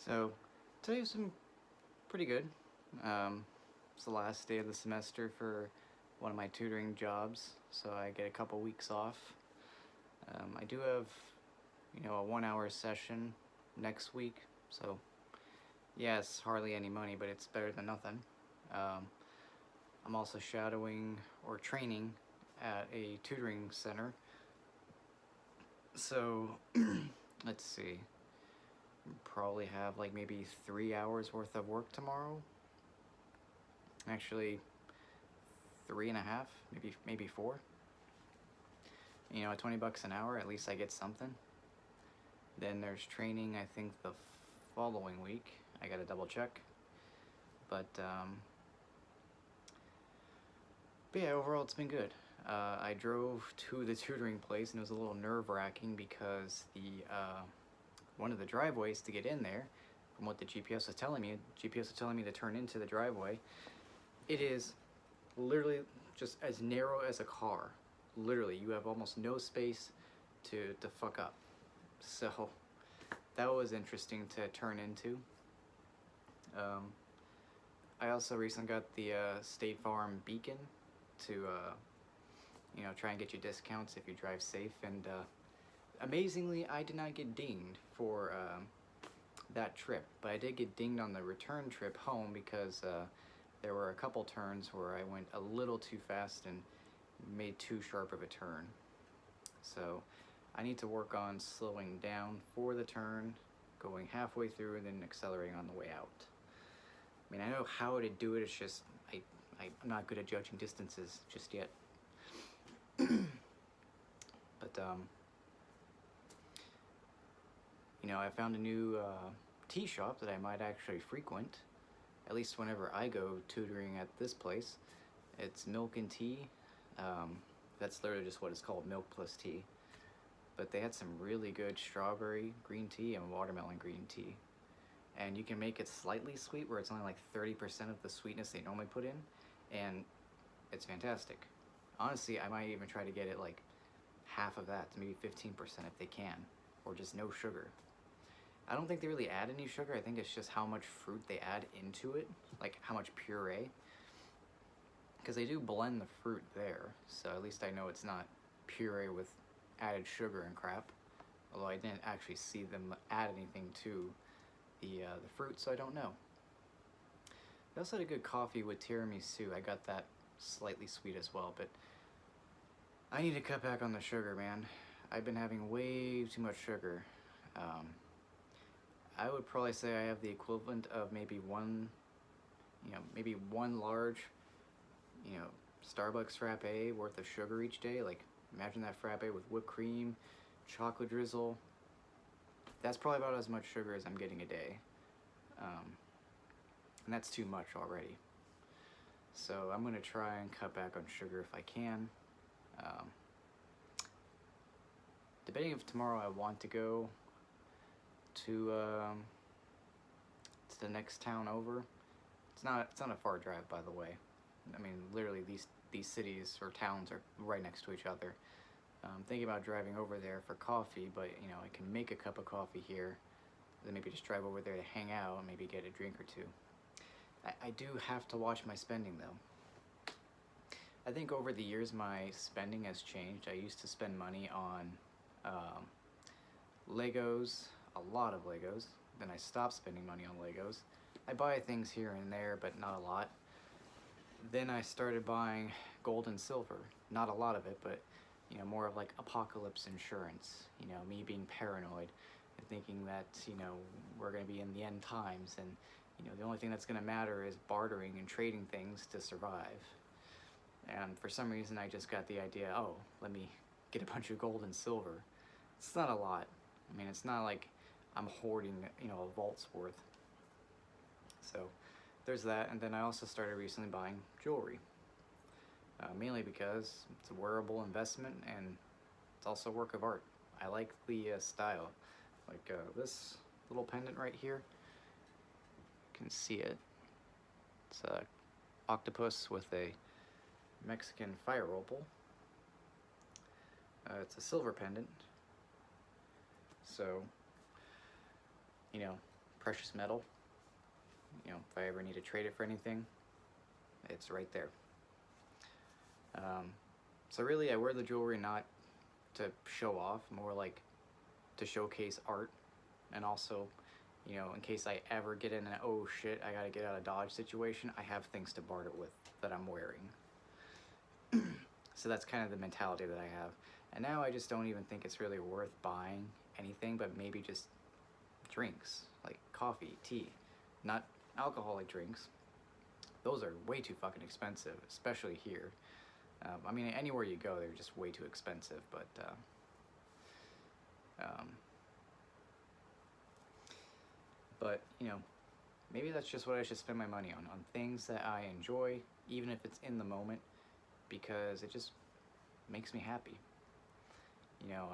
So today was been pretty good. It's the last day of the semester for one of my tutoring jobs, so I get a couple weeks off. I do have, a 1 hour session next week, so yeah, it's hardly any money, but it's better than nothing. Um, I'm also shadowing or training at a tutoring center, so let's see. Probably have like maybe 3 hours worth of work tomorrow. Actually, 3.5, maybe four. At $20 an hour, at least I get something. Then there's training, I think, the following week. I gotta double check. But yeah, overall it's been good. I drove to the tutoring place and it was a little nerve-wracking because one of the driveways to get in there, from what the GPS was telling me, to turn into the driveway, it is literally just as narrow as a car. Literally, you have almost no space to fuck up. So that was interesting to turn into. I also recently got the State Farm beacon to try and get you discounts if you drive safe, and amazingly I did not get dinged for that trip, but I did get dinged on the return trip home because there were a couple turns where I went a little too fast and made too sharp of a turn. So I need to work on slowing down for the turn, going halfway through, and then accelerating on the way out. I mean, I know how to do it, it's just I'm not good at judging distances just yet. But I found a new tea shop that I might actually frequent, at least whenever I go tutoring at this place. It's milk and tea. That's literally just what it's called, milk plus tea. But they had some really good strawberry green tea and watermelon green tea. And you can make it slightly sweet, where it's only like 30% of the sweetness they normally put in, and it's fantastic. Honestly, I might even try to get it like half of that, maybe 15% if they can, or just no sugar. I don't think they really add any sugar. I think it's just how much fruit they add into it, like how much puree. Because they do blend the fruit there, so at least I know it's not puree with added sugar and crap. Although I didn't actually see them add anything to the fruit, so I don't know. They also had a good coffee with tiramisu. I got that slightly sweet as well, but I need to cut back on the sugar, man. I've been having way too much sugar. I would probably say I have the equivalent of maybe one large, Starbucks frappe worth of sugar each day. Like, imagine that frappe with whipped cream, chocolate drizzle. That's probably about as much sugar as I'm getting a day. And that's too much already. So I'm gonna try and cut back on sugar if I can. Debating if tomorrow I want to go to the next town over. It's not a far drive, by the way. I mean, literally these cities or towns are right next to each other. I'm thinking about driving over there for coffee, but I can make a cup of coffee here, then maybe just drive over there to hang out and maybe get a drink or two. I do have to watch my spending though. I think over the years my spending has changed. I used to spend money on Legos, a lot of Legos. Then I stopped spending money on Legos. I buy things here and there, but not a lot. Then I started buying gold and silver. Not a lot of it, but more of like apocalypse insurance. Me being paranoid and thinking that we're going to be in the end times, and the only thing that's going to matter is bartering and trading things to survive. And for some reason I just got the idea, oh, let me get a bunch of gold and silver. It's not a lot. I mean, it's not like I'm hoarding, a vault's worth. So there's that. And then I also started recently buying jewelry. Mainly because it's a wearable investment and it's also a work of art. I like the style. Like this little pendant right here. You can see it. It's a octopus with a Mexican fire opal. It's a silver pendant. So, precious metal. You know, if I ever need to trade it for anything, it's right there. So really, I wear the jewelry not to show off, more like to showcase art, and also, you know, in case I ever get in an oh shit, I gotta get out of Dodge situation, I have things to barter with that I'm wearing. So that's kind of the mentality that I have. And now I just don't even think it's really worth buying anything but maybe just drinks, like coffee, tea, not alcoholic drinks. Those are way too fucking expensive, especially here. I mean, anywhere you go, they're just way too expensive, but you know, maybe that's just what I should spend my money on things that I enjoy, even if it's in the moment, because it just makes me happy. You know,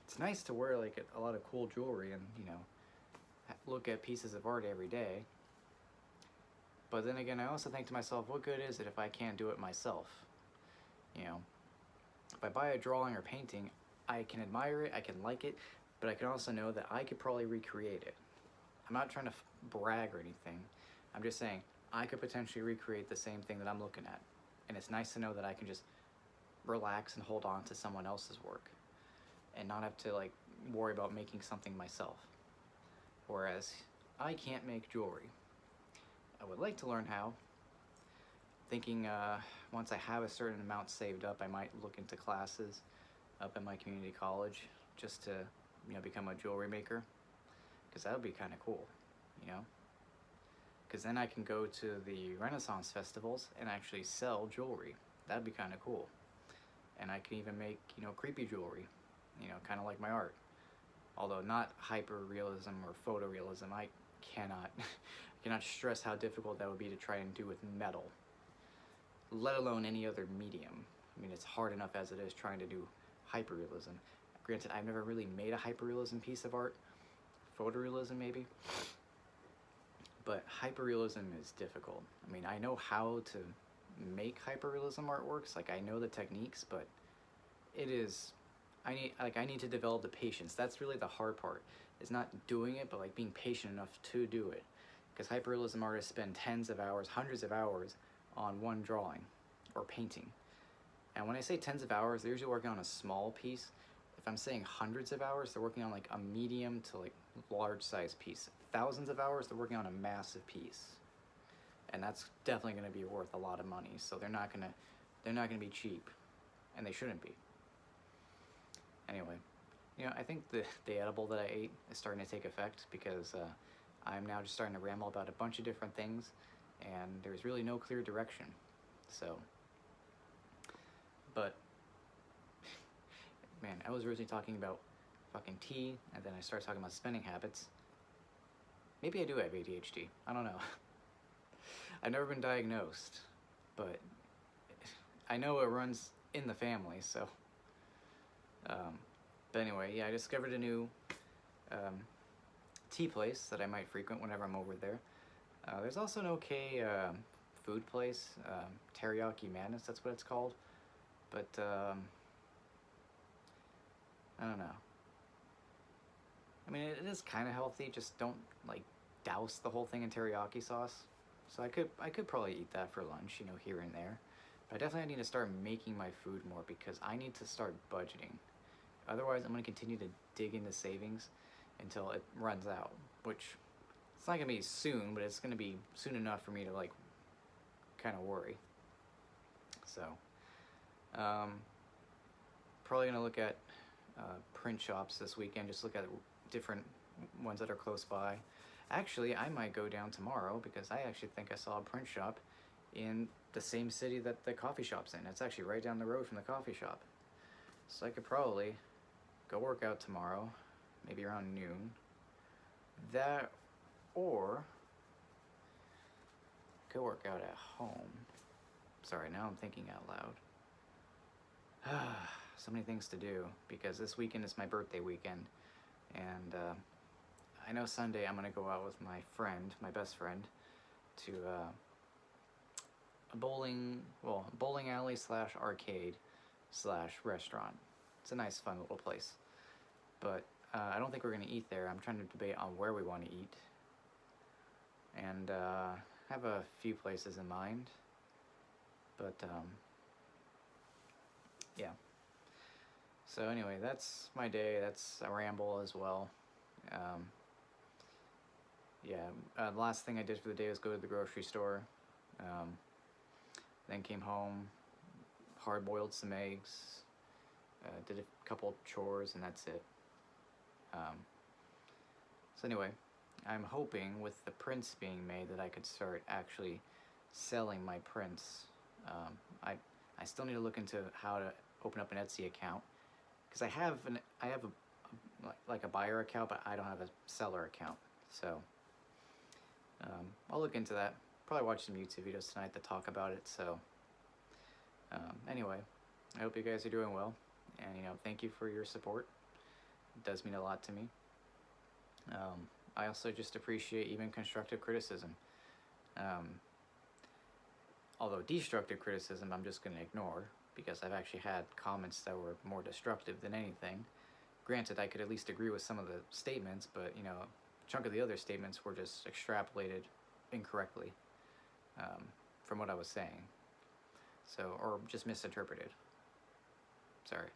it's nice to wear like a lot of cool jewelry and, you know, look at pieces of art every day. But then again, I also think to myself, what good is it if I can't do it myself? You know, if I buy a drawing or painting, I can admire it, I can like it, but I can also know that I could probably recreate it. I'm not trying to brag or anything. I'm just saying I could potentially recreate the same thing that I'm looking at. And it's nice to know that I can just relax and hold on to someone else's work and not have to like worry about making something myself. Whereas I can't make jewelry. I would like to learn how. Thinking once I have a certain amount saved up, I might look into classes up at my community college just to, you know, become a jewelry maker, because that would be kind of cool, you know, because then I can go to the Renaissance festivals and actually sell jewelry. That'd be kind of cool. And I can even make, you know, creepy jewelry, you know, kind of like my art. Although not hyper realism or photorealism. I cannot cannot stress how difficult that would be to try and do with metal, let alone any other medium. I mean, it's hard enough as it is trying to do hyperrealism. Granted, I've never really made a hyperrealism piece of art. Photorealism, maybe. But hyperrealism is difficult. I mean, I know how to make hyperrealism artworks. Like, I know the techniques, but it is... I need to develop the patience. That's really the hard part. It's not doing it, but like being patient enough to do it. Because hyperrealism artists spend tens of hours, hundreds of hours on one drawing or painting. And when I say tens of hours, they're usually working on a small piece. If I'm saying hundreds of hours, they're working on like a medium to like large size piece. Thousands of hours, they're working on a massive piece. And that's definitely going to be worth a lot of money. So they're not going to be cheap, and they shouldn't be. Anyway, you know, I think the edible that I ate is starting to take effect, because I'm now just starting to ramble about a bunch of different things, and there's really no clear direction. So, but, man, I was originally talking about fucking tea, and then I started talking about spending habits. Maybe I do have ADHD. I don't know. I've never been diagnosed, but I know it runs in the family, so... but anyway, yeah, I discovered a new tea place that I might frequent whenever I'm over there. There's also an okay food place, Teriyaki Madness, that's what it's called. But, I don't know. I mean, it is kind of healthy, just don't, like, douse the whole thing in teriyaki sauce. So I could probably eat that for lunch, you know, here and there. But I definitely need to start making my food more, because I need to start budgeting. Otherwise, I'm going to continue to dig into savings until it runs out, which it's not going to be soon, but it's going to be soon enough for me to, like, kind of worry. So, probably going to look at print shops this weekend, just look at different ones that are close by. Actually, I might go down tomorrow, because I actually think I saw a print shop in the same city that the coffee shop's in. It's actually right down the road from the coffee shop. So I could probably go work out tomorrow, maybe around noon. That, or go work out at home. Sorry, now I'm thinking out loud. So many things to do, because this weekend is my birthday weekend, and I know Sunday I'm gonna go out with my friend, my best friend, to a bowling alley slash arcade slash restaurant. It's a nice, fun little place. But I don't think we're going to eat there. I'm trying to debate on where we want to eat. and have a few places in mind, but yeah. So anyway, that's my day. That's a ramble as well. Um, yeah, the last thing I did for the day was go to the grocery store. Um, then came home, hard boiled some eggs, did a couple chores, and that's it. Um, so anyway, I'm hoping with the prints being made that I could start actually selling my prints. Um, I still need to look into how to open up an Etsy account, because I have like a buyer account, but I don't have a seller account. So I'll look into that. Probably watch some YouTube videos tonight to talk about it. So anyway, I hope you guys are doing well, and thank you for your support. It does mean a lot to me. I also just appreciate even constructive criticism. Um, although destructive criticism I'm just going to ignore, because I've actually had comments that were more destructive than anything. Granted, I could at least agree with some of the statements, but a chunk of the other statements were just extrapolated incorrectly from what I was saying. So, or just misinterpreted. Sorry.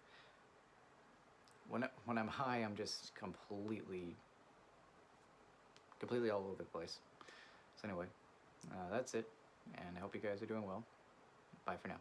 When I'm high, I'm just completely all over the place. So anyway, that's it, and I hope you guys are doing well. Bye for now.